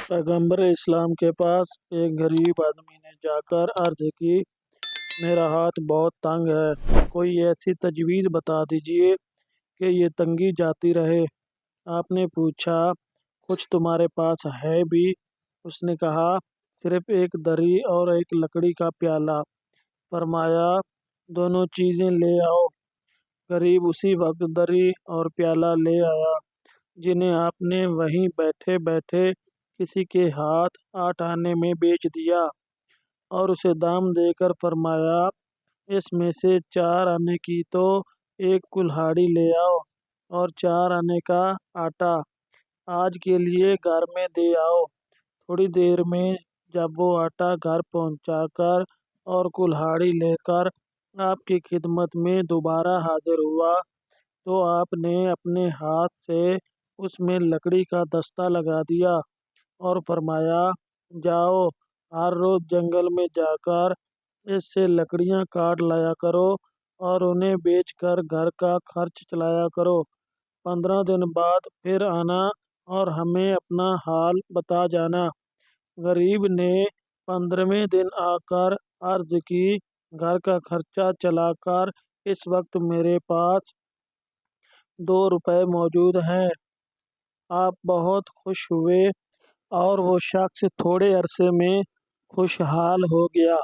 पैगंबर इस्लाम के पास एक गरीब आदमी ने जाकर अर्ज की, मेरा हाथ बहुत तंग है, कोई ऐसी तजवीज़ बता दीजिए कि ये तंगी जाती रहे। आपने पूछा, कुछ तुम्हारे पास है भी? उसने कहा, सिर्फ एक दरी और एक लकड़ी का प्याला। फरमाया, दोनों चीज़ें ले आओ। गरीब उसी वक्त दरी और प्याला ले आया, जिन्हें आपने वहीं बैठे बैठे किसी के हाथ 8 आने में बेच दिया और उसे दाम देकर फरमाया, इसमें से 4 आने की तो एक कुल्हाड़ी ले आओ और 4 आने का आटा आज के लिए घर में दे आओ। थोड़ी देर में जब वो आटा घर पहुंचाकर और कुल्हाड़ी लेकर आपकी खिदमत में दोबारा हाजिर हुआ तो आपने अपने हाथ से उसमें लकड़ी का दस्ता लगा दिया और फरमाया, जाओ, हर रोज जंगल में जाकर इससे लकड़ियां काट लाया करो और उन्हें बेचकर घर का खर्च चलाया करो। 15 दिन बाद फिर आना और हमें अपना हाल बता जाना। गरीब ने 15वें दिन आकर अर्ज की, घर का खर्चा चलाकर इस वक्त मेरे पास 2 रुपए मौजूद हैं। आप बहुत खुश हुए और वो शख्स थोड़े अरसे में खुशहाल हो गया।